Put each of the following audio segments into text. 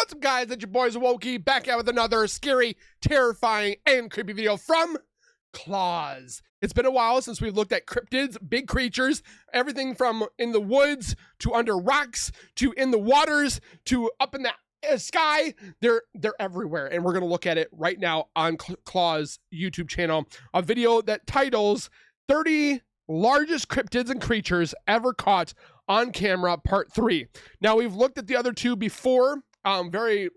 What's up, guys? It's your boy Zowoki back out with another scary, terrifying, and creepy video from Claws. It's been a while since we've looked at cryptids, big creatures, everything from in the woods to under rocks to in the waters to up in the sky. They're everywhere, and we're gonna look at it right now on Claws YouTube channel. A video that titles 30 largest cryptids and creatures ever caught on camera, part 3. Now, we've looked at the other two before, very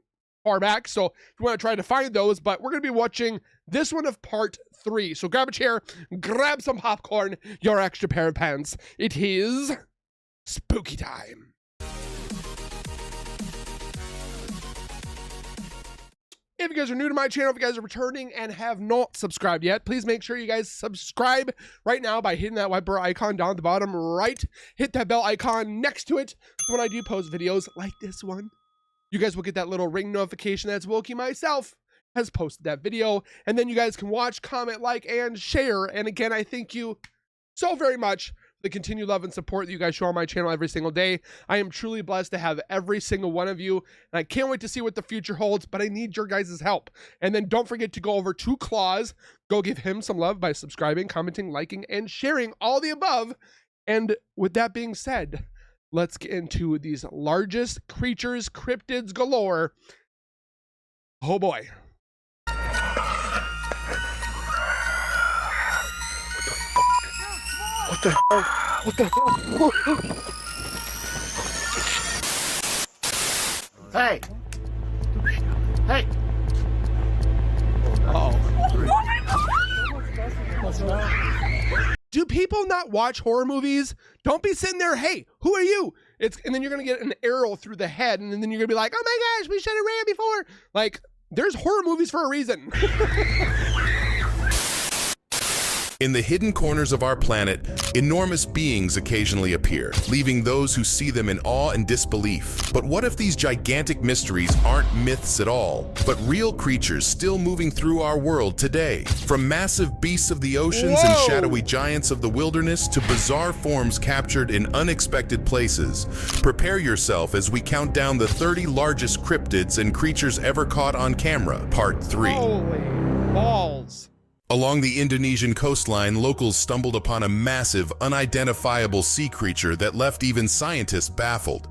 far back, so if you want to try to find those, but we're going to be watching this one of part 3. So grab a chair, grab some popcorn, your extra pair of pants. It is spooky time. If you guys are new to my channel, if you guys are returning and have not subscribed yet, please make sure you guys subscribe right now by hitting that white bar icon down at the bottom right. Hit that bell icon next to it. So when I do post videos like this one, you guys will get that little ring notification that Zowoki myself has posted that video. And then you guys can watch, comment, like, and share. And again, I thank you so very much the continued love and support that you guys show on my channel every single day. I am truly blessed to have every single one of you, and I can't wait to see what the future holds, but I need your guys' help. And then don't forget to go over to Claws, go give him some love by subscribing, commenting, liking, and sharing all the above. And with that being said, let's get into these largest creatures, cryptids galore. Oh boy. What the hell? What the hell? Hey! Hey! Uh-oh. Do people not watch horror movies? Don't be sitting there, hey, who are you? And then you're gonna get an arrow through the head, and then you're gonna be like, oh my gosh, we should have ran before. Like, there's horror movies for a reason. In the hidden corners of our planet, enormous beings occasionally appear, leaving those who see them in awe and disbelief. But what if these gigantic mysteries aren't myths at all, but real creatures still moving through our world today? From massive beasts of the oceans and shadowy giants of the wilderness to bizarre forms captured in unexpected places, prepare yourself as we count down the 30 largest cryptids and creatures ever caught on camera, part 3. Holy balls. Along the Indonesian coastline, locals stumbled upon a massive, unidentifiable sea creature that left even scientists baffled.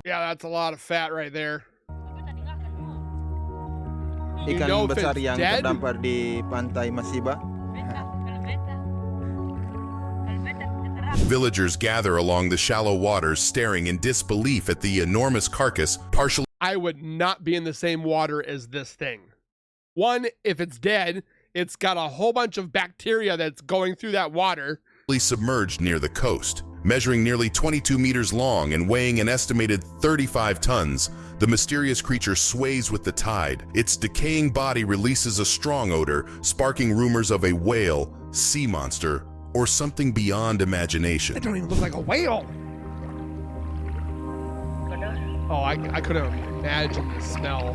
Yeah, that's a lot of fat right there. You Ikan know if besar it's yang dead? terdampar di pantai Masiba. Villagers gather along the shallow waters, staring in disbelief at the enormous carcass, partially I would not be in the same water as this thing. One, if it's dead, it's got a whole bunch of bacteria that's going through that water. submerged near the coast. Measuring nearly 22 meters long and weighing an estimated 35 tons, the mysterious creature sways with the tide. Its decaying body releases a strong odor, sparking rumors of a whale, sea monster, or something beyond imagination. It don't even look like a whale. Oh, I couldn't imagine the smell.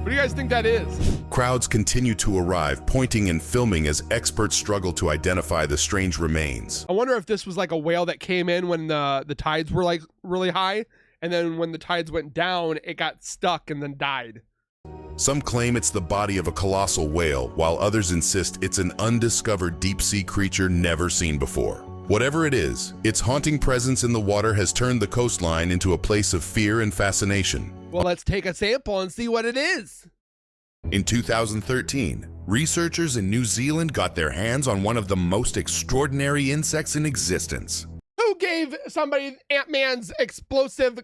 What do you guys think that is? Crowds continue to arrive, pointing and filming as experts struggle to identify the strange remains. I wonder if this was like a whale that came in when the tides were like really high, and then when the tides went down, it got stuck and then died. Some claim it's the body of a colossal whale, while others insist it's an undiscovered deep-sea creature never seen before. Whatever it is, its haunting presence in the water has turned the coastline into a place of fear and fascination. Well, let's take a sample and see what it is. In 2013, researchers in New Zealand got their hands on one of the most extraordinary insects in existence. Who gave somebody Ant-Man's explosive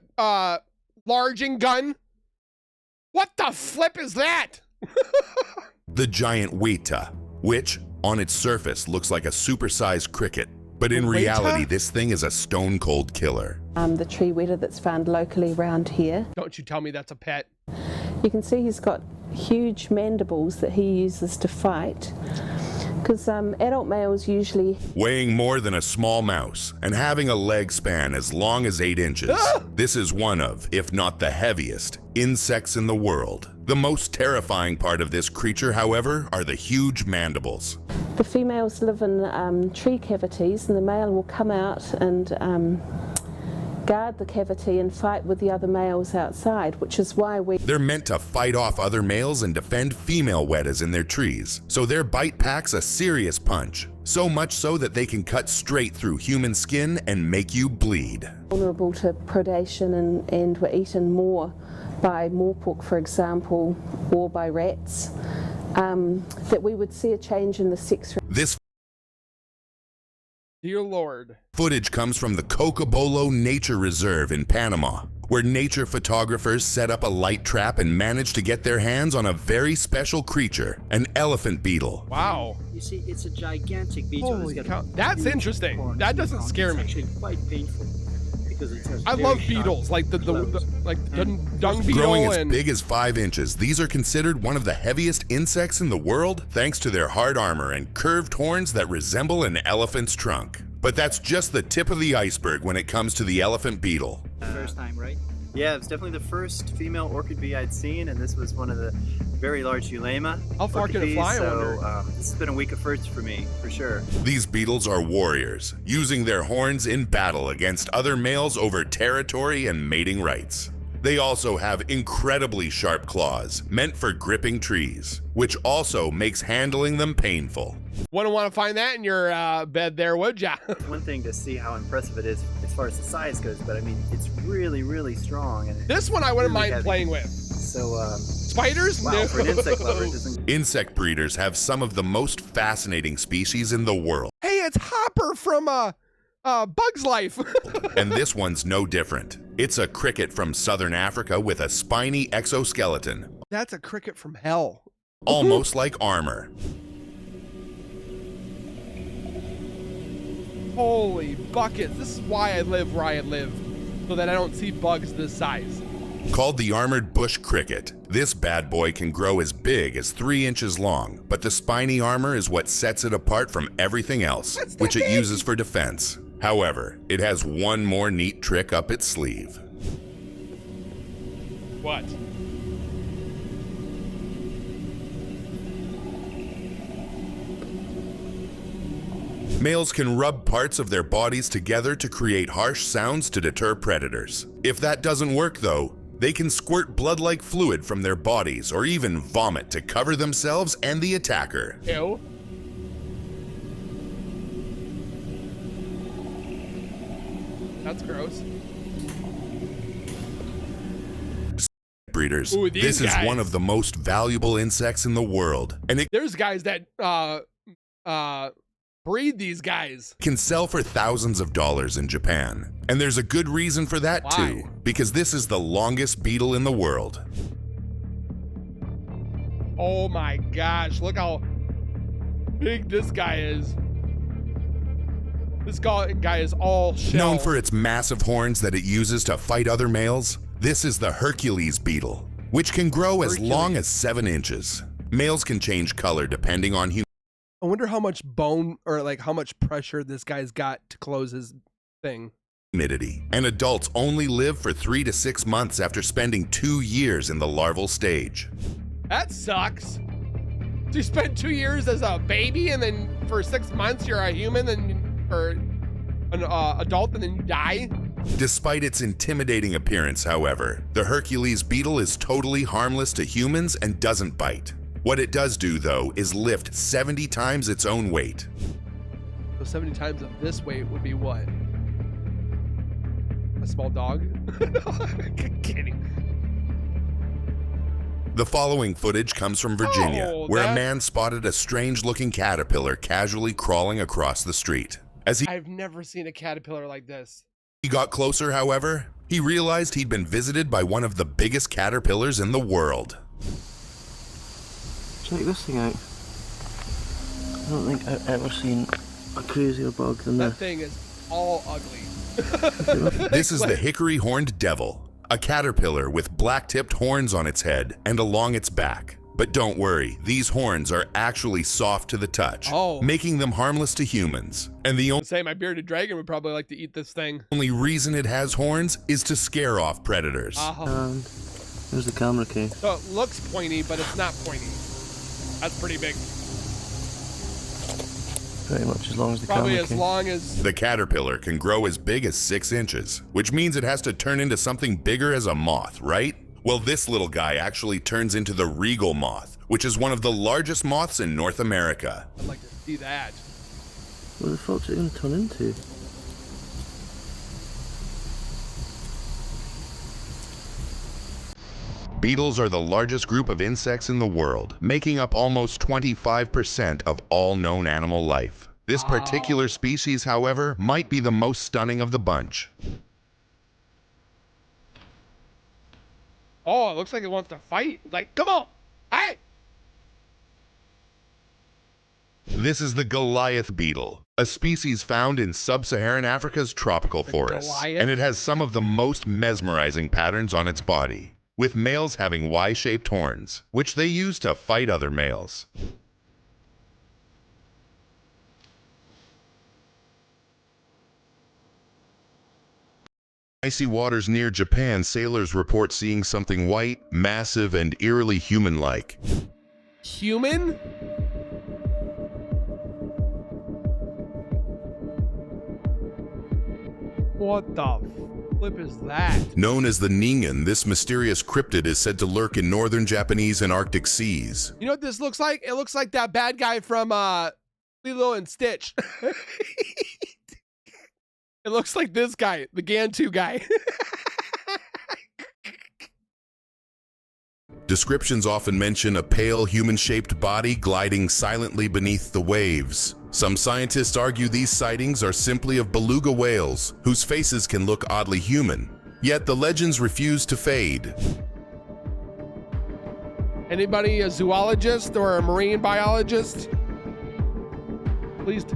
larging gun? What the flip is that? The giant weta, which, on its surface, looks like a supersized cricket. But in reality, this thing is a stone-cold killer. The tree weta that's found locally around here. Don't you tell me that's a pet. You can see he's got huge mandibles that he uses to fight, because adult males usually... Weighing more than a small mouse and having a leg span as long as 8 inches. This is one of, if not the heaviest, insects in the world. The most terrifying part of this creature, however, are the huge mandibles. The females live in tree cavities, and the male will come out and guard the cavity and fight with the other males outside, which is why we... They're meant to fight off other males and defend female wettas in their trees, so their bite packs a serious punch. So much so that they can cut straight through human skin and make you bleed. Vulnerable to predation and were eaten more by moorpork, for example, or by rats, that we would see a change in the sex. This Dear Lord. footage comes from the Cocobolo Nature Reserve in Panama, where nature photographers set up a light trap and managed to get their hands on a very special creature, an elephant beetle. Wow. You see, it's a gigantic beetle. Holy It's got cow. That's huge interesting. horns That in the doesn't front. scare me. It's actually quite painful because it has I very love sharp beetles, like the claws. dung beetle. Growing as and big as 5 inches, these are considered one of the heaviest insects in the world thanks to their hard armor and curved horns that resemble an elephant's trunk. But that's just the tip of the iceberg when it comes to the elephant beetle. First time, right? Yeah, it was definitely the first female orchid bee I'd seen, and this was one of the very large Ulema. How far orchid can it bees, fly, I So wonder? this has been a week of firsts for me, for sure. These beetles are warriors, using their horns in battle against other males over territory and mating rights. They also have incredibly sharp claws, meant for gripping trees, which also makes handling them painful. Wouldn't want to find that in your bed there, would ya? One thing to see how impressive it is as far as the size goes, but I mean, it's really, really strong. And This one I wouldn't really mind heavy. playing with. So, Spiders? wow, No. for an insect lover, it doesn't... Insect breeders have some of the most fascinating species in the world, Hey, it's Hopper from Bug's Life. and this one's no different. It's a cricket from southern Africa with a spiny exoskeleton, That's a cricket from hell. almost like armor. Holy buckets. This is why I live where I live, so that I don't see bugs this size. Called the armored bush cricket, this bad boy can grow as big as 3 inches long, but the spiny armor is what sets it apart from everything else, That's which it big. uses for defense. However, it has one more neat trick up its sleeve. What? Males can rub parts of their bodies together to create harsh sounds to deter predators. If that doesn't work though, they can squirt blood-like fluid from their bodies or even vomit to cover themselves and the attacker. Ew. That's gross. Breeders, Ooh, these this is guys. one of the most valuable insects in the world, and it There's guys that breed these guys. can sell for thousands of dollars in Japan. And there's a good reason for that Why? too, because this is the longest beetle in the world. Oh my gosh, look how big this guy is. This guy is all shell. Known for its massive horns that it uses to fight other males, this is the Hercules beetle, which can grow as long as 7 inches. Males can change color depending on I wonder how much bone or like how much pressure this guy's got to close his thing. humidity, and adults only live for 3 to 6 months after spending 2 years in the larval stage. That sucks. So you spend 2 years as a baby and then for 6 months you're a human or an adult and then you die? Despite its intimidating appearance, however, the Hercules beetle is totally harmless to humans and doesn't bite. What it does do, though, is lift 70 times its own weight. So 70 times of this weight would be what? A small dog? Kidding. The following footage comes from Virginia, Oh, where that- a man spotted a strange-looking caterpillar casually crawling across the street. As he I've never seen a caterpillar like this. got closer, however, he realized he'd been visited by one of the biggest caterpillars in the world. Check this thing out. I don't think I've ever seen a crazier bug than That this. thing is all ugly. This is the Hickory horned devil, a caterpillar with black-tipped horns on its head and along its back. But don't worry, these horns are actually soft to the touch, making them harmless to humans. And the I'd say my bearded dragon would probably like to eat this thing. only reason it has horns is to scare off predators. And there's the camera case. So it looks pointy, but it's not pointy. That's pretty big. pretty much as long as the Probably camera as can. long as... The caterpillar can grow as big as 6 inches, which means it has to turn into something bigger as a moth, right? Well, this little guy actually turns into the regal moth, which is one of the largest moths in North America. I'd like to see that. What the fuck's it going to turn into? Beetles are the largest group of insects in the world, making up almost 25% of all known animal life. This particular species, however, might be the most stunning of the bunch. Oh, it looks like it wants to fight. Like, come on! Hey! This is the Goliath beetle, a species found in sub-Saharan Africa's tropical forests, Goliath? and it has some of the most mesmerizing patterns on its body, with males having Y-shaped horns, which they use to fight other males. Icy waters near Japan, sailors report seeing something white, massive, and eerily human-like. Human? What the flip is that? Known as the Ningen, this mysterious cryptid is said to lurk in northern Japanese and Arctic seas. You know what this looks like? It looks like that bad guy from Lilo and Stitch. It looks like this guy, the Gantu guy. Descriptions often mention a pale human-shaped body gliding silently beneath the waves. Some scientists argue these sightings are simply of beluga whales, whose faces can look oddly human. Yet the legends refuse to fade. Anybody a zoologist or a marine biologist? Please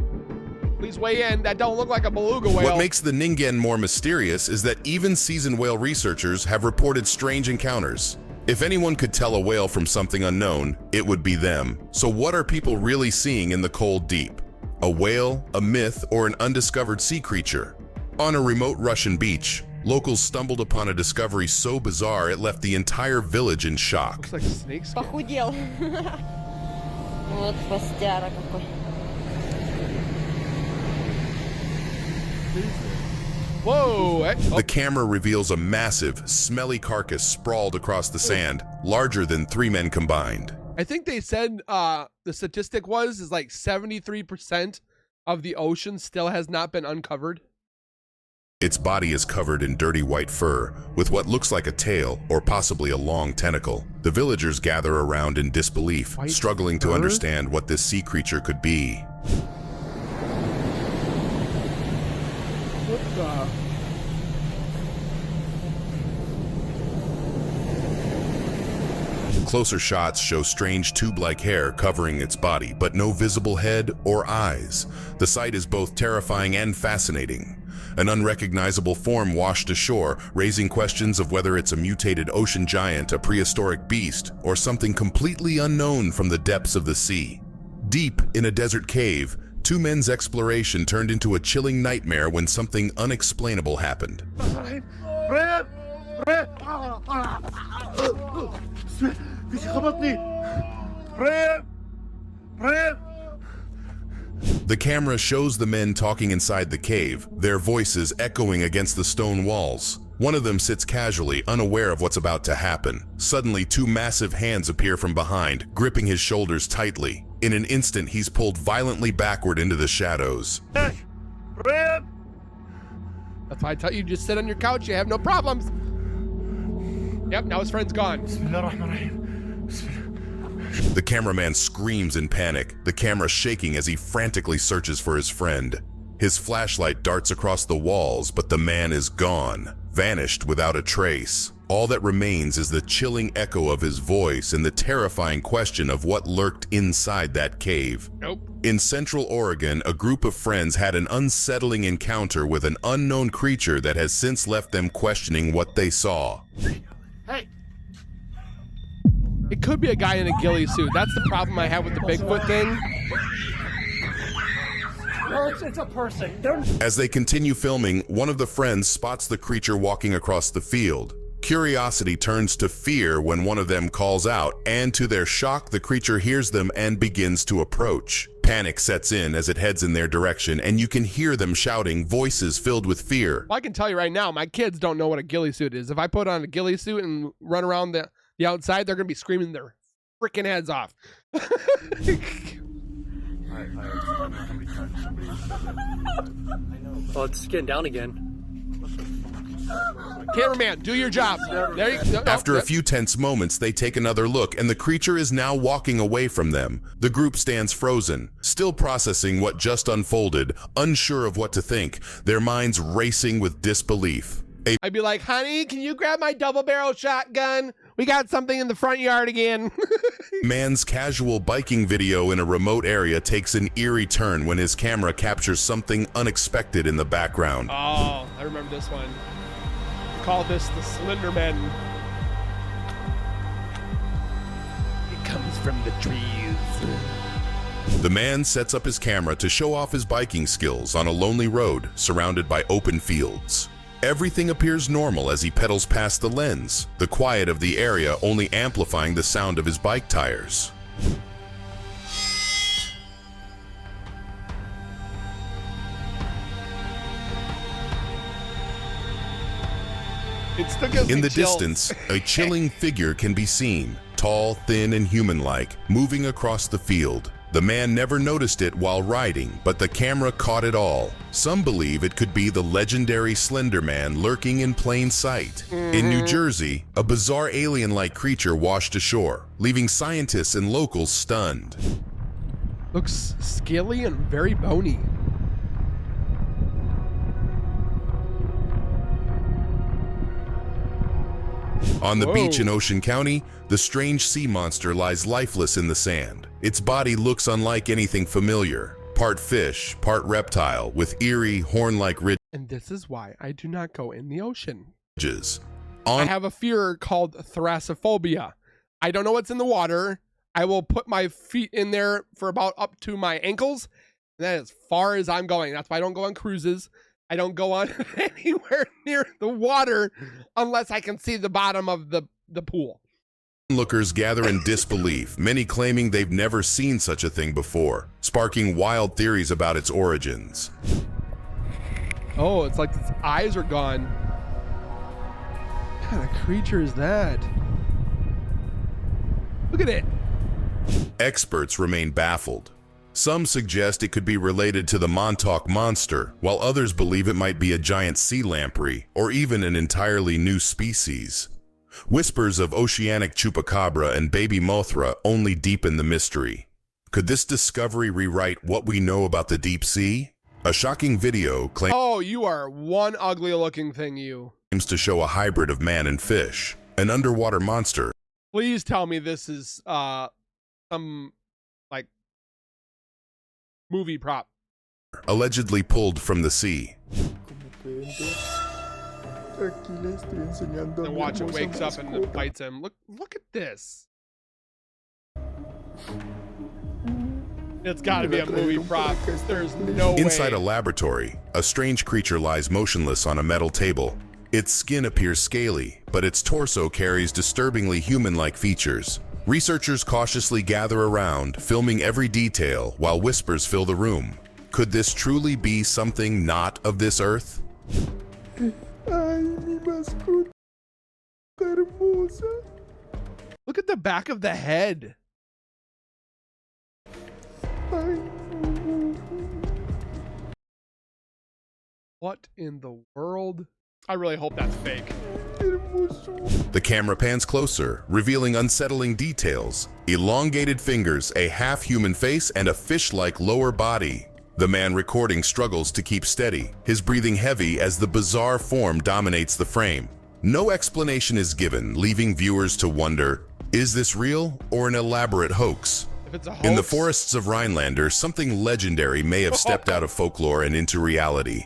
weigh in. That don't look like a beluga whale. What makes the Ningen more mysterious is that even seasoned whale researchers have reported strange encounters. If anyone could tell a whale from something unknown, it would be them. So what are people really seeing in the cold deep? A whale, a myth, or an undiscovered sea creature? On a remote Russian beach, locals stumbled upon a discovery so bizarre it left the entire village in shock. Looks like a snake skin. Похудел. Вот хвостяра какой. Whoa! The camera reveals a massive, smelly carcass sprawled across the sand, larger than 3 men combined. I think they said the statistic is like 73% of the ocean still has not been uncovered. Its body is covered in dirty white fur, with what looks like a tail or possibly a long tentacle. The villagers gather around in disbelief, White struggling to fur? understand what this sea creature could be. What the? Closer shots show strange tube-like hair covering its body, but no visible head or eyes. The sight is both terrifying and fascinating. An unrecognizable form washed ashore, raising questions of whether it's a mutated ocean giant, a prehistoric beast, or something completely unknown from the depths of the sea. Deep in a desert cave, 2 men's exploration turned into a chilling nightmare when something unexplainable happened. The camera shows the men talking inside the cave, their voices echoing against the stone walls. One of them sits casually, unaware of what's about to happen. Suddenly, 2 massive hands appear from behind, gripping his shoulders tightly. In an instant, he's pulled violently backward into the shadows. That's why I tell you, just sit on your couch, you have no problems. Yep, now his friend's gone. The cameraman screams in panic, the camera shaking as he frantically searches for his friend. His flashlight darts across the walls, but the man is gone, vanished without a trace. All that remains is the chilling echo of his voice and the terrifying question of what lurked inside that cave. Nope. In Central Oregon, a group of friends had an unsettling encounter with an unknown creature that has since left them questioning what they saw. Hey. It could be a guy in a ghillie suit. That's the problem I have with the Bigfoot thing. It's a person. As they continue filming, one of the friends spots the creature walking across the field. Curiosity turns to fear when one of them calls out, and to their shock, the creature hears them and begins to approach. Panic sets in as it heads in their direction, and you can hear them shouting, voices filled with fear. Well, I can tell you right now, my kids don't know what a ghillie suit is. If I put on a ghillie suit and run around the outside, they're going to be screaming their freaking heads off. Oh, it's getting down again. Cameraman, do your job. There you go. After a few tense moments, they take another look, and the creature is now walking away from them. The group stands frozen, still processing what just unfolded, unsure of what to think, their minds racing with disbelief. I'd be like, honey, can you grab my double-barrel shotgun? We got something in the front yard again. Man's casual biking video in a remote area takes an eerie turn when his camera captures something unexpected in the background. Oh, I remember this one. We call this the Slenderman. It comes from the trees. The man sets up his camera to show off his biking skills on a lonely road surrounded by open fields. Everything appears normal as he pedals past the lens, the quiet of the area only amplifying the sound of his bike tires. It still gives In me the chills. distance, a chilling figure can be seen, tall, thin, and human-like, moving across the field. The man never noticed it while riding, but the camera caught it all. Some believe it could be the legendary Slenderman lurking in plain sight. In New Jersey, a bizarre alien-like creature washed ashore, leaving scientists and locals stunned. Looks scaly and very bony. On the Whoa. beach in Ocean County, the strange sea monster lies lifeless in the sand. Its body looks unlike anything familiar. Part fish, part reptile, with eerie, horn-like And this is why I do not go in the ocean. ridges. I On have a fear called thalassophobia. I don't know what's in the water. I will put my feet in there for about up to my ankles. And that is as far as I'm going. That's why I don't go on cruises. I don't go on anywhere near the water unless I can see the bottom of the pool. Lookers gather in disbelief, many claiming they've never seen such a thing before, sparking wild theories about its origins. Oh, it's like its eyes are gone. What kind of creature is that? Look at it. Experts remain baffled. Some suggest it could be related to the Montauk monster, while others believe it might be a giant sea lamprey, or even an entirely new species. Whispers of oceanic Chupacabra and baby Mothra only deepen the mystery. Could this discovery rewrite what we know about the deep sea? A shocking video claims Oh, you are one ugly looking thing, you. to show a hybrid of man and fish, an underwater monster. Please tell me this is some like movie prop. Allegedly pulled from the sea. And watch it wakes up and it bites him. Look at this. It's got to be a movie prop. There's no way. Inside a laboratory, a strange creature lies motionless on a metal table. Its skin appears scaly, but its torso carries disturbingly human-like features. Researchers cautiously gather around, filming every detail while whispers fill the room. Could this truly be something not of this earth? Look at the back of the head. What in the world? I really hope that's fake. The camera pans closer, revealing unsettling details. Elongated fingers, a half-human face, and a fish-like lower body. The man recording struggles to keep steady, his breathing heavy as the bizarre form dominates the frame. No explanation is given, leaving viewers to wonder, is this real or an elaborate hoax? If it's a hoax, In the forests of Rhinelander, something legendary may have stepped out of folklore and into reality.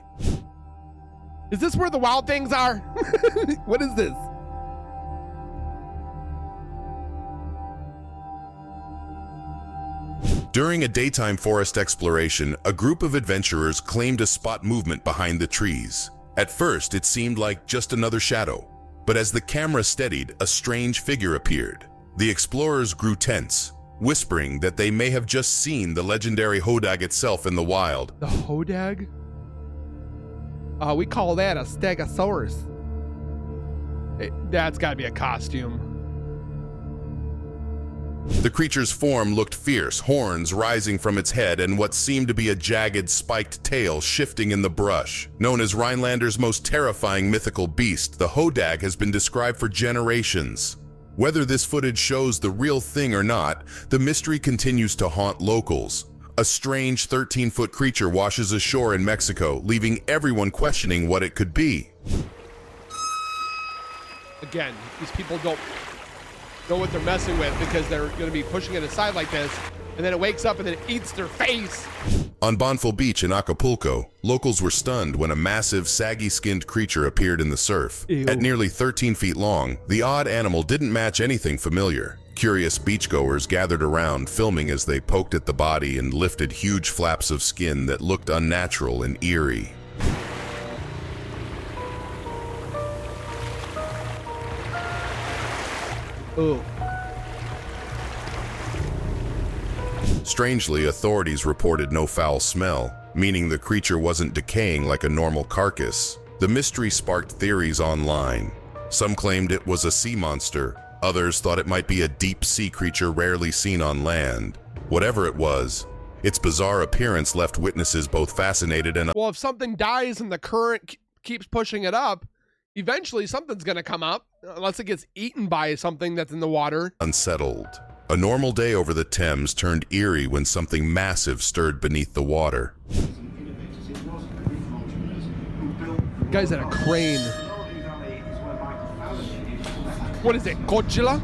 is this where the wild things are? What is this? During a daytime forest exploration, a group of adventurers claimed to spot movement behind the trees. At first, it seemed like just another shadow, But as the camera steadied, a strange figure appeared. The explorers grew tense, whispering that they may have just seen the legendary Hodag itself in the wild. The Hodag? We call that a stegosaurus. That's got to be a costume. The creature's form looked fierce, horns rising from its head and what seemed to be a jagged, spiked tail shifting in the brush. Known as Rhinelander's most terrifying mythical beast, the Hodag has been described for generations. Whether this footage shows the real thing or not, the mystery continues to haunt locals. A strange 13-foot creature washes ashore in Mexico, leaving everyone questioning what it could be. Again, these people don't know what they're messing with because they're going to be pushing it aside like this, and then it wakes up and then it eats their face. On Bonfil Beach in Acapulco, locals were stunned when a massive, saggy-skinned creature appeared in the surf. Ew. At nearly 13 feet long, the odd animal didn't match anything familiar. Curious beachgoers gathered around, filming as they poked at the body and lifted huge flaps of skin that looked unnatural and eerie. Ooh. Strangely, authorities reported no foul smell, meaning the creature wasn't decaying like a normal carcass. The mystery sparked theories online. Some claimed it was a sea monster. Others thought it might be a deep-sea creature rarely seen on land. Whatever it was, its bizarre appearance left witnesses both fascinated and Well, if something dies and the current keeps pushing it up, eventually something's going to come up, unless it gets eaten by something that's in the water. unsettled. A normal day over the Thames turned eerie when something massive stirred beneath the water. Guy's at a crane. What is it, Godzilla?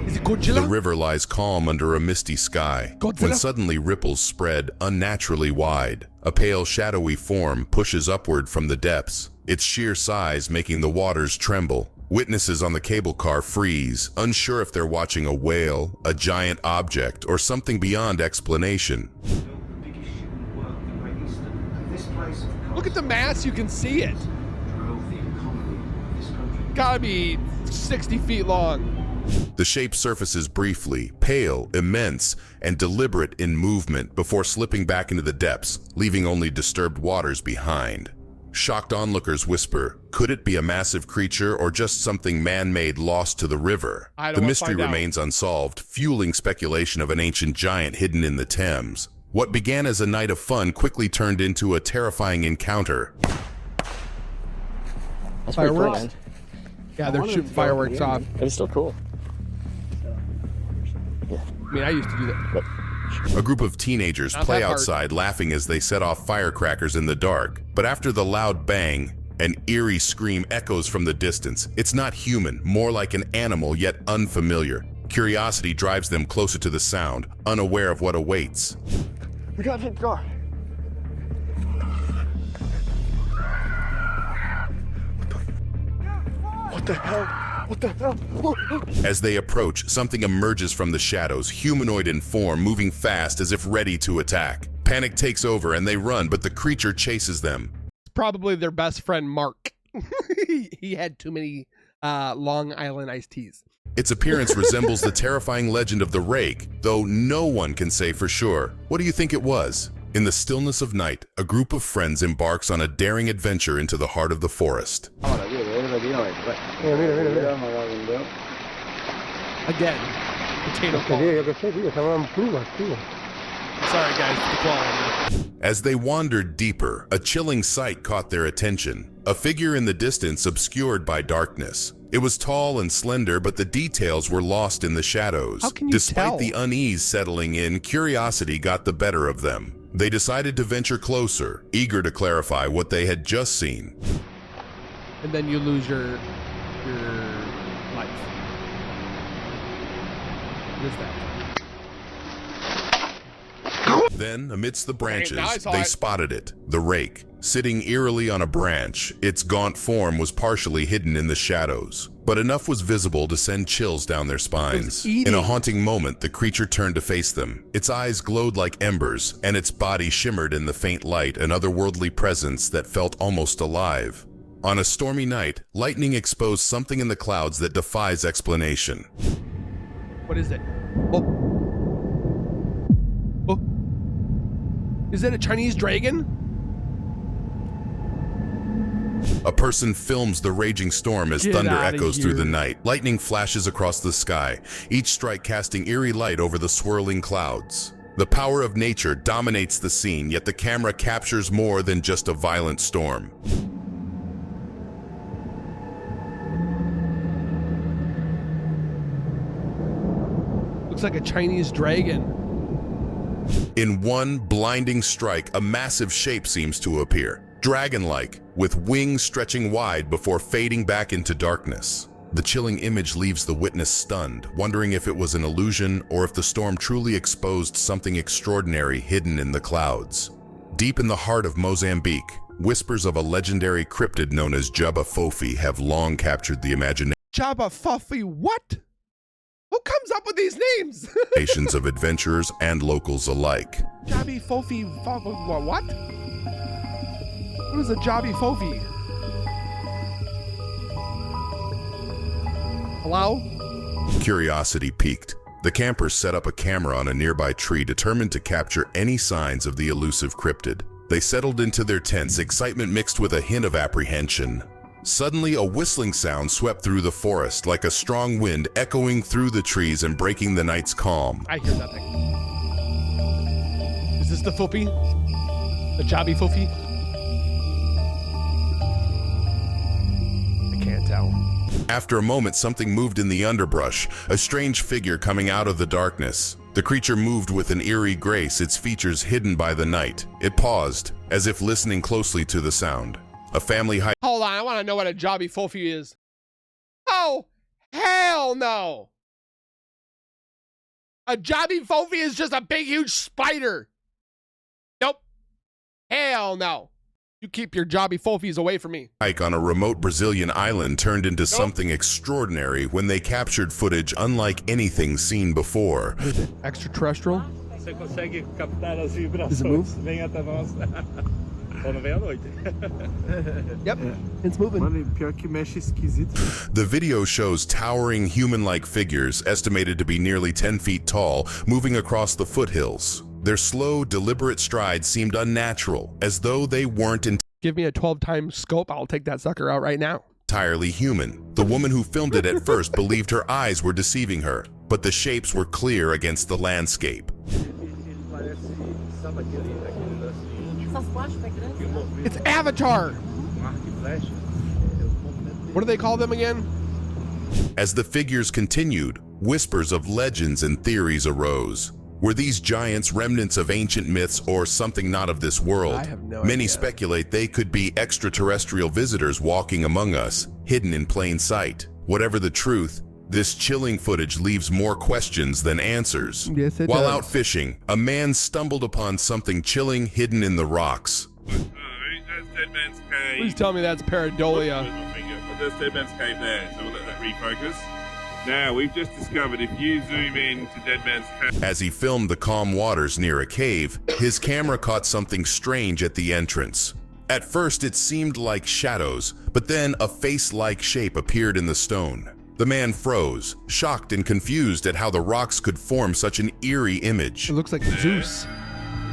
Is it Godzilla? The river lies calm under a misty sky, Godzilla? when suddenly ripples spread unnaturally wide. A pale, shadowy form pushes upward from the depths, its sheer size making the waters tremble. Witnesses on the cable car freeze, unsure if they're watching a whale, a giant object, or something beyond explanation. Look at the mass, you can see it. Gotta be 60 feet long. The shape surfaces briefly, pale, immense, and deliberate in movement before slipping back into the depths, leaving only disturbed waters behind. Shocked onlookers whisper, could it be a massive creature or just something man-made lost to the river? I don't The wanna mystery find out. remains unsolved, fueling speculation of an ancient giant hidden in the Thames. What began as a night of fun quickly turned into a terrifying encounter. That's pretty cool, Fireworks? man. Yeah, they're shooting fireworks off. It's still cool. I mean, I used to do that. A group of teenagers Not play that part. outside laughing as they set off firecrackers in the dark. But after the loud bang, an eerie scream echoes from the distance. It's not human, more like an animal yet unfamiliar. Curiosity drives them closer to the sound, unaware of what awaits. We gotta take the car. What the hell? What the hell? As they approach, something emerges from the shadows, humanoid in form, moving fast as if ready to attack. Panic takes over and they run, but the creature chases them. It's probably their best friend, Mark. He had too many Long Island iced teas. Its appearance resembles the terrifying legend of the Rake, though no one can say for sure. What do you think it was? In the stillness of night, a group of friends embarks on a daring adventure into the heart of the forest. Again, potato quality. Sorry guys, the quality. As they wandered deeper, a chilling sight caught their attention. A figure in the distance obscured by darkness. It was tall and slender, but the details were lost in the shadows. How can you Despite tell? the unease settling in, curiosity got the better of them. They decided to venture closer, eager to clarify what they had just seen. And then you lose your life. What is that? Then, amidst the branches, now I saw they it. spotted it, the Rake. Sitting eerily on a branch, its gaunt form was partially hidden in the shadows. But enough was visible to send chills down their spines. eating. In a haunting moment, the creature turned to face them. Its eyes glowed like embers, and its body shimmered in the faint light, an otherworldly presence that felt almost alive. On a stormy night, lightning exposed something in the clouds that defies explanation. What is it? Oh. Oh. Is that a Chinese dragon? A person films the raging storm as Get thunder outta echoes through the here. night. Lightning flashes across the sky, each strike casting eerie light over the swirling clouds. The power of nature dominates the scene, yet the camera captures more than just a violent storm. Looks like a Chinese dragon. In one blinding strike, a massive shape seems to appear, dragon-like, with wings stretching wide before fading back into darkness. The chilling image leaves the witness stunned, wondering if it was an illusion or if the storm truly exposed something extraordinary hidden in the clouds. Deep in the heart of Mozambique, whispers of a legendary cryptid known as Jabba-fy have long captured the imagination. Jabba-fy what? Who comes up with these names? Nations of adventurers and locals alike. Jabby-fy what? What is a Jabby-fy? Hello? Curiosity piqued. The campers set up a camera on a nearby tree, determined to capture any signs of the elusive cryptid. They settled into their tents, excitement mixed with a hint of apprehension. Suddenly, a whistling sound swept through the forest, like a strong wind echoing through the trees and breaking the night's calm. I hear nothing. Is this the Fuppy? The Jabby-fy? I can't tell. After a moment, something moved in the underbrush, a strange figure coming out of the darkness. The creature moved with an eerie grace, its features hidden by the night. It paused, as if listening closely to the sound. A family hike. Hold on, I want to know what a Jabby-fy is. Oh, hell no! A Jabby-fy is just a big, huge spider. Nope. Hell no. You keep your Jabby-fys away from me. Hike on a remote Brazilian island turned into something extraordinary when they captured footage unlike anything seen before. What is it? Extraterrestrial? Você consegue captar as vibrações? Does it move? Vem até nós. Ou não vem à noite. Yep, it's moving. Mano, pior que mexe esquisito. The video shows towering human-like figures, estimated to be nearly 10 feet tall, moving across the foothills. Their slow, deliberate strides seemed unnatural, as though they weren't Give me a 12-time scope, I'll take that sucker out right now. entirely human. The woman who filmed it at first believed her eyes were deceiving her, but the shapes were clear against the landscape. It's Avatar! What do they call them again? As the figures continued, whispers of legends and theories arose. Were these giants remnants of ancient myths or something not of this world? I have no Many idea. speculate they could be extraterrestrial visitors walking among us, hidden in plain sight. Whatever the truth, this chilling footage leaves more questions than answers. Yes, it While does. out fishing, a man stumbled upon something chilling hidden in the rocks. That's Dead Man's Cave. Please tell me that's pareidolia. That's Dead Man's Cave there, so we'll let that refocus. Now, we've just discovered if you zoom in to Dead Man's Cave. As he filmed the calm waters near a cave, his camera caught something strange at the entrance. At first, it seemed like shadows, but then a face-like shape appeared in the stone. The man froze, shocked and confused at how the rocks could form such an eerie image. It looks like Zeus.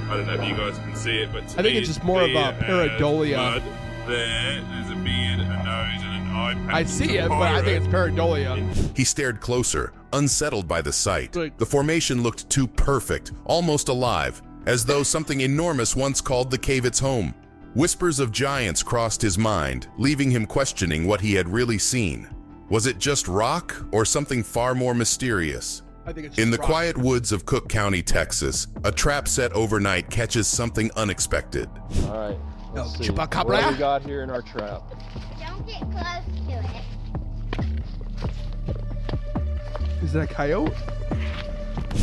I don't know if you guys can see it, but to I think me it's just more of a clear as pareidolia. mud. There's a beard, a nose, and an eye patch. I see it, but I think it's pareidolia. He stared closer, unsettled by the sight. Like- The formation looked too perfect, almost alive, as though something enormous once called the cave its home. Whispers of giants crossed his mind, leaving him questioning what he had really seen. Was it just rock or something far more mysterious? I think it's In the just rock. quiet woods of Cook County, Texas, a trap set overnight catches something unexpected. All right. Let's see. Chupacabra? What do we got here in our trap? Don't get close to it. Is that a coyote?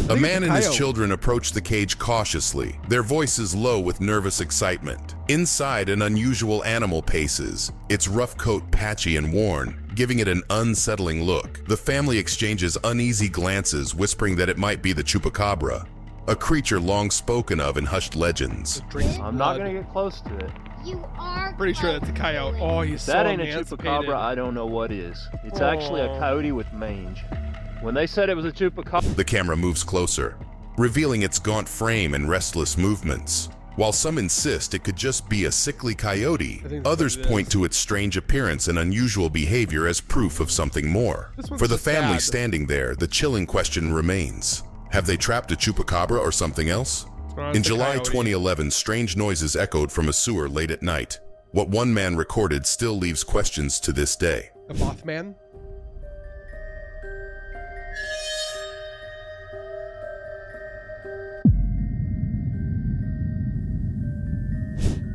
A man and his coyote. children approach the cage cautiously, their voices low with nervous excitement. Inside, an unusual animal paces, its rough coat patchy and worn, giving it an unsettling look. The family exchanges uneasy glances, whispering that it might be the Chupacabra, a creature long spoken of in hushed legends. Drinks I'm not going to get close to it. You are Pretty sure that's a coyote. Oh, he's so That ain't a emancipated. chupacabra, I don't know what is. It's actually a coyote with mange. When they said it was a chupacabra, The camera moves closer, revealing its gaunt frame and restless movements. While some insist it could just be a sickly coyote, others point to its strange appearance and unusual behavior as proof of something more. For the family standing there, the chilling question remains: have they trapped a chupacabra or something else? In July 2011, strange noises echoed from a sewer late at night. What one man recorded still leaves questions to this day. The Mothman?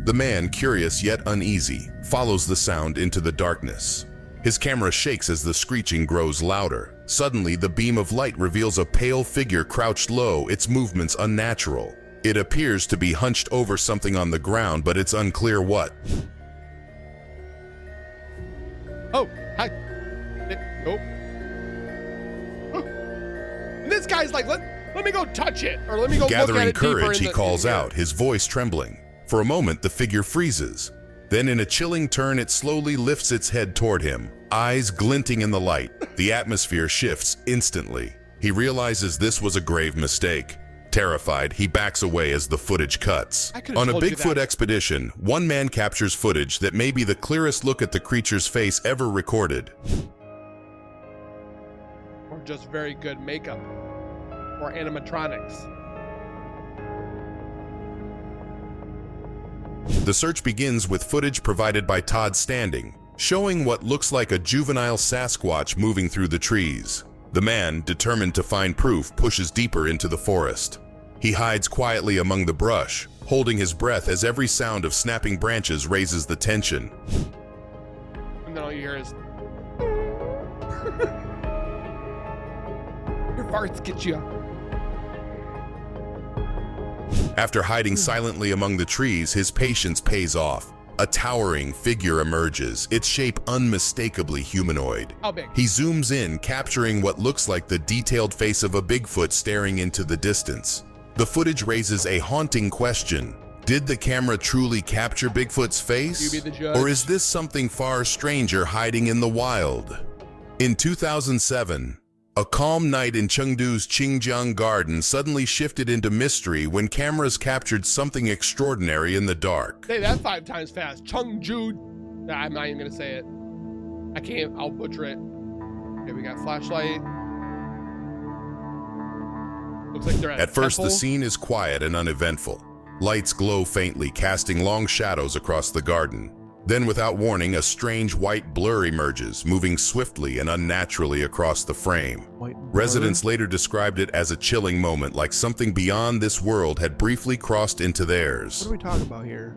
The man, curious yet uneasy, follows the sound into the darkness. His camera shakes as the screeching grows louder. Suddenly, the beam of light reveals a pale figure crouched low, its movements unnatural. It appears to be hunched over something on the ground, but it's unclear what. Oh, hi. Nope. This guy's like, let me go touch it, or let me go look at Gathering it deeper courage, in he the- calls in here. out, his voice trembling. For a moment, the figure freezes. Then in a chilling turn, it slowly lifts its head toward him, eyes glinting in the light. The atmosphere shifts instantly. He realizes this was a grave mistake. Terrified, he backs away as the footage cuts. On a Bigfoot expedition, one man captures footage that may be the clearest look at the creature's face ever recorded. Or just very good makeup. Or animatronics. The search begins with footage provided by Todd Standing, showing what looks like a juvenile Sasquatch moving through the trees. The man, determined to find proof, pushes deeper into the forest. He hides quietly among the brush, holding his breath as every sound of snapping branches raises the tension. And then all you hear is... Your farts get you. After hiding silently among the trees, his patience pays off. A towering figure emerges, its shape unmistakably humanoid. How big? He zooms in, capturing what looks like the detailed face of a Bigfoot staring into the distance. The footage raises a haunting question. Did the camera truly capture Bigfoot's face? You be the judge. Or is this something far stranger hiding in the wild? In 2007, a calm night in Chengdu's Xinjiang garden suddenly shifted into mystery when cameras captured something extraordinary in the dark. Say that 5 times fast. Chengdu. Nah, I'm not even gonna say it. I can't. I'll butcher it. Okay, we got flashlight. Looks like they're At first, the temple. scene is quiet and uneventful. Lights glow faintly, casting long shadows across the garden. Then, without warning, a strange white blur emerges, moving swiftly and unnaturally across the frame. Residents later described it as a chilling moment, like something beyond this world had briefly crossed into theirs. What are we talking about here?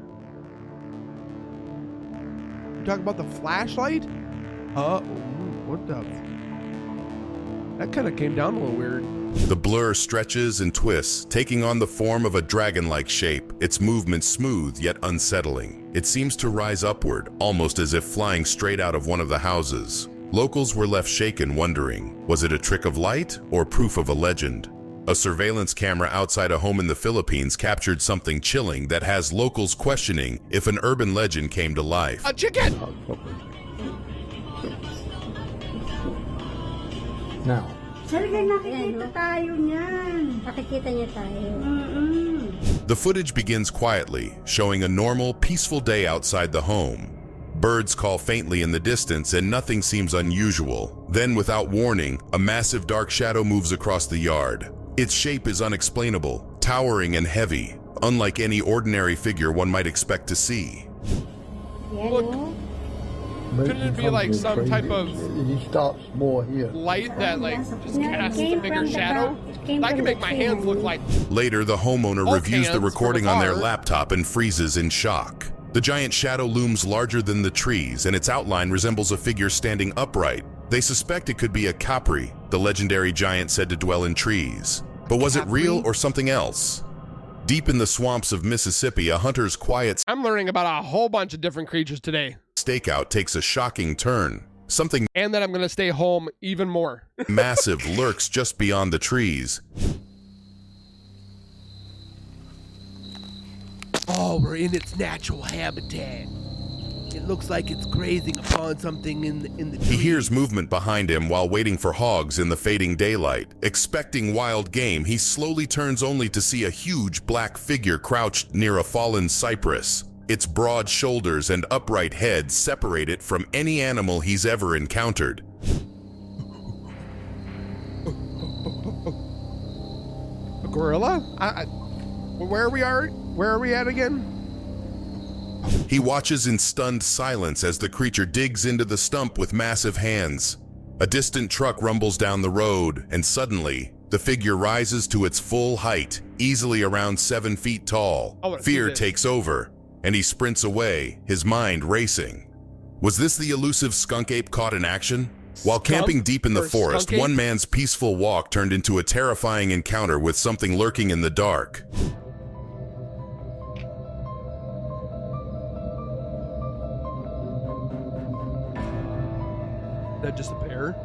You talking about the flashlight? What the? That kind of came down a little weird. The blur stretches and twists, taking on the form of a dragon-like shape, its movement smooth yet unsettling. It seems to rise upward, almost as if flying straight out of one of the houses. Locals were left shaken, wondering, was it a trick of light or proof of a legend? A surveillance camera outside a home in the Philippines captured something chilling that has locals questioning if an urban legend came to life. A chicken! Now. Nakikita tayo niyan. Nakikita niya tayo. The footage begins quietly, showing a normal, peaceful day outside the home. Birds call faintly in the distance and nothing seems unusual. Then, without warning, a massive dark shadow moves across the yard. Its shape is unexplainable, towering and heavy, unlike any ordinary figure one might expect to see. Look. Couldn't it be like some type of He stops more here. light that like just casts a bigger shadow? I can make my hands look like... Later, the homeowner Both reviews the hands recording for the on their car. laptop and freezes in shock. The giant shadow looms larger than the trees, and its outline resembles a figure standing upright. They suspect it could be a Capri, the legendary giant said to dwell in trees. But was it real or something else? Deep in the swamps of Mississippi, a hunter's quiet I'm learning about a whole bunch of different creatures today. stakeout takes a shocking turn. Something And that I'm going to stay home even more. massive lurks just beyond the trees. Oh, we're in its natural habitat. It looks like it's grazing upon something in the He hears movement behind him while waiting for hogs in the fading daylight. Expecting wild game, he slowly turns only to see a huge black figure crouched near a fallen cypress. Its broad shoulders and upright head separate it from any animal he's ever encountered. A gorilla? Where are we at again? He watches in stunned silence as the creature digs into the stump with massive hands. A distant truck rumbles down the road, and suddenly, the figure rises to its full height, easily around 7 feet tall. Fear takes over, and he sprints away, his mind racing. Was this the elusive skunk ape caught in action? While camping deep in the forest, one man's peaceful walk turned into a terrifying encounter with something lurking in the dark. That just a bear?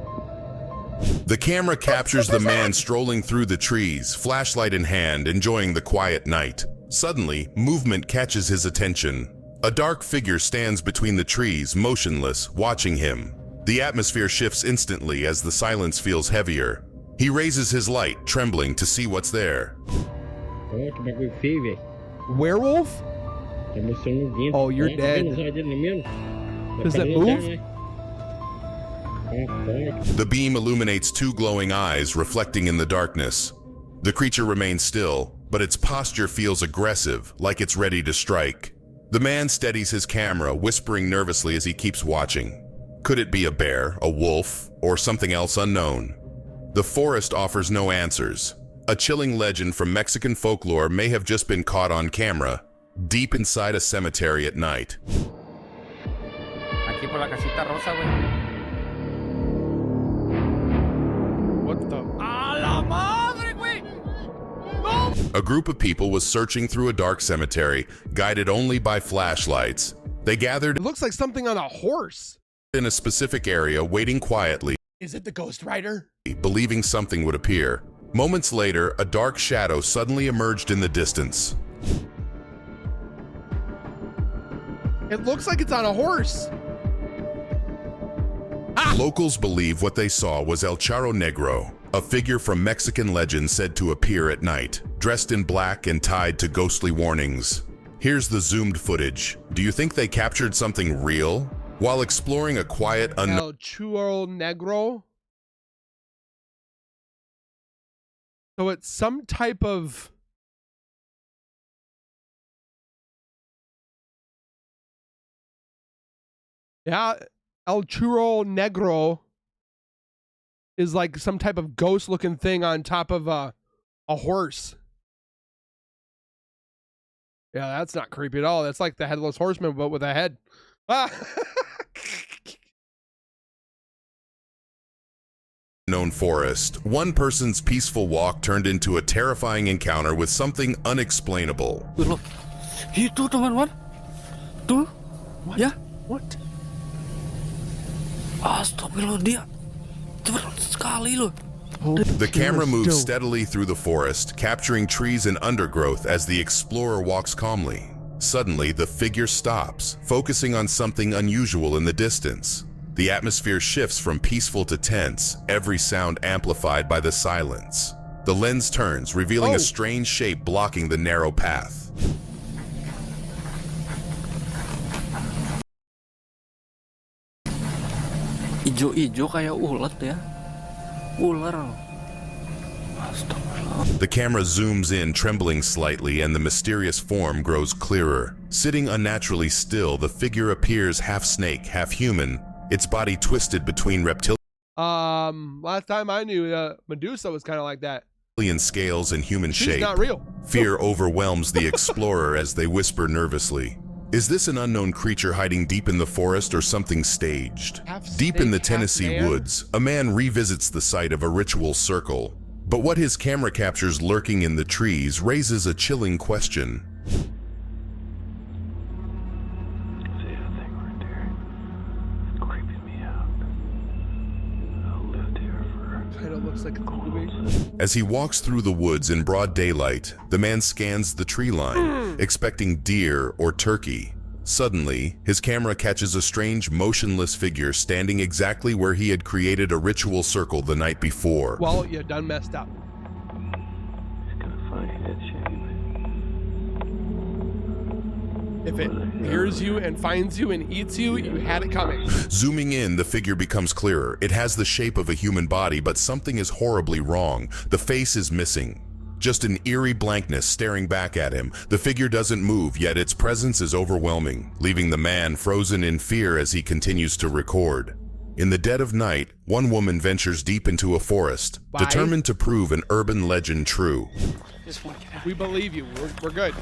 The camera captures the man strolling through the trees, flashlight in hand, enjoying the quiet night. Suddenly, movement catches his attention. A dark figure stands between the trees, motionless, watching him. The atmosphere shifts instantly as the silence feels heavier. He raises his light, trembling to see what's there. Werewolf? Oh, you're dead. Does that move? The beam illuminates 2 glowing eyes reflecting in the darkness. The creature remains still, but its posture feels aggressive, like it's ready to strike. The man steadies his camera, whispering nervously as he keeps watching. Could it be a bear, a wolf, or something else unknown? The forest offers no answers. A chilling legend from Mexican folklore may have just been caught on camera, deep inside a cemetery at night. What the? A group of people was searching through a dark cemetery, guided only by flashlights. They gathered. It looks like something on a horse. In a specific area, waiting quietly. Is it the Ghost Rider? Believing something would appear. Moments later, a dark shadow suddenly emerged in the distance. It looks like it's on a horse. Locals believe what they saw was El Charro Negro, a figure from Mexican legend said to appear at night, dressed in black and tied to ghostly warnings. Here's the zoomed footage. Do you think they captured something real? While exploring a quiet, El Charro Negro? So it's some type of... Yeah, El Charro Negro is like some type of ghost-looking thing on top of a horse. Yeah, that's not creepy at all. That's like the Headless Horseman, but with a head. Ah. Known forest, one person's peaceful walk turned into a terrifying encounter with something unexplainable. Look, itu teman-teman, tuh, ya. What? Astagfirullah, dia cepat sekali loh. The camera moves steadily through the forest, capturing trees and undergrowth as the explorer walks calmly. Suddenly, the figure stops, focusing on something unusual in the distance. The atmosphere shifts from peaceful to tense, every sound amplified by the silence. The lens turns, revealing a strange shape blocking the narrow path. Ijo-ijo kayak ulet ya. Ular. The camera zooms in, trembling slightly, and the mysterious form grows clearer. Sitting unnaturally still, the figure appears half snake, half human, its body twisted between reptilian last time I knew Medusa was kind of like that. scales and human shape. She's not real. Fear overwhelms the explorer as they whisper nervously. Is this an unknown creature hiding deep in the forest or something staged? Deep in the Tennessee woods, a man revisits the site of a ritual circle. But what his camera captures lurking in the trees raises a chilling question. Kind of looks like a movie. As he walks through the woods in broad daylight, the man scans the tree line, expecting deer or turkey. Suddenly, his camera catches a strange, motionless figure standing exactly where he had created a ritual circle the night before. Well, you done messed up. If it hears you and finds you and eats you, you had it coming. Zooming in, the figure becomes clearer. It has the shape of a human body, but something is horribly wrong. The face is missing. Just an eerie blankness staring back at him. The figure doesn't move, yet its presence is overwhelming, leaving the man frozen in fear as he continues to record. In the dead of night, one woman ventures deep into a forest, determined to prove an urban legend true. We believe you. We're good.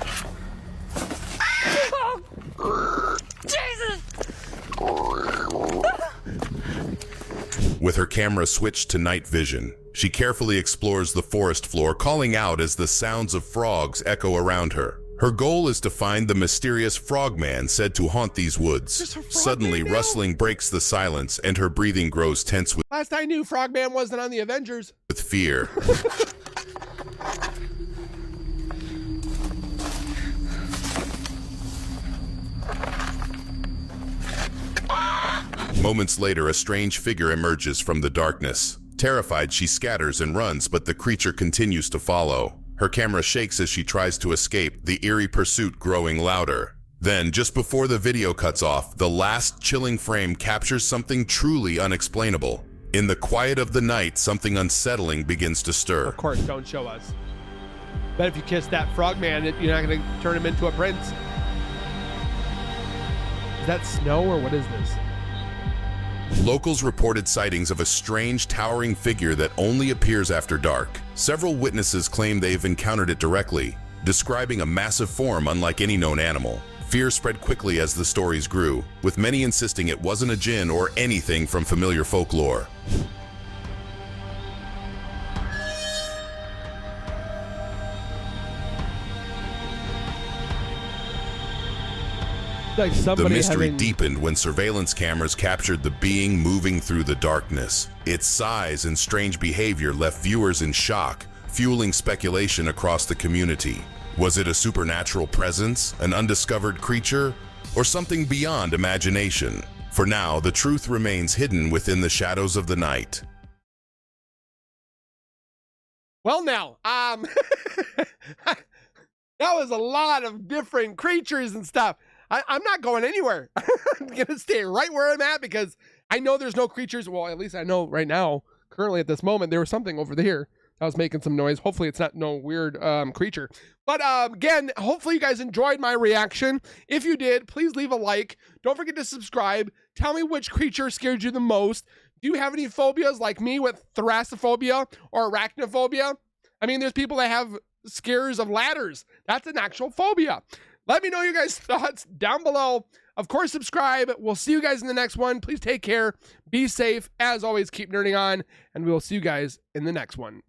Jesus! With her camera switched to night vision, she carefully explores the forest floor, calling out as the sounds of frogs echo around her. Her goal is to find the mysterious Frogman said to haunt these woods. Suddenly, rustling breaks the silence, and her breathing grows tense Last I knew, Frogman wasn't on the Avengers. with fear. Moments later, a strange figure emerges from the darkness. Terrified, she scatters and runs, but the creature continues to follow. Her camera shakes as she tries to escape, the eerie pursuit growing louder. Then, just before the video cuts off, the last chilling frame captures something truly unexplainable. In the quiet of the night, something unsettling begins to stir. Of course, don't show us. Bet if you kiss that Frogman, you're not going to turn him into a prince. Is that snow or what is this? Locals reported sightings of a strange, towering figure that only appears after dark. Several witnesses claim they've encountered it directly, describing a massive form unlike any known animal. Fear spread quickly as the stories grew, with many insisting it wasn't a djinn or anything from familiar folklore. Like the mystery deepened when surveillance cameras captured the being moving through the darkness. Its size and strange behavior left viewers in shock, fueling speculation across the community. Was it a supernatural presence, an undiscovered creature, or something beyond imagination? For now, the truth remains hidden within the shadows of the night. Well, now, that was a lot of different creatures and stuff. I'm not going anywhere. I'm going to stay right where I'm at because I know there's no creatures. Well, at least I know right now, currently at this moment, there was something over there that was making some noise. Hopefully it's not no weird creature. But again, hopefully you guys enjoyed my reaction. If you did, please leave a like. Don't forget to subscribe. Tell me which creature scared you the most. Do you have any phobias like me with thalassophobia or arachnophobia? I mean, there's people that have scares of ladders. That's an actual phobia. Let me know your guys' thoughts down below. Of course, subscribe. We'll see you guys in the next one. Please take care. Be safe. As always, keep nerding on. And we will see you guys in the next one.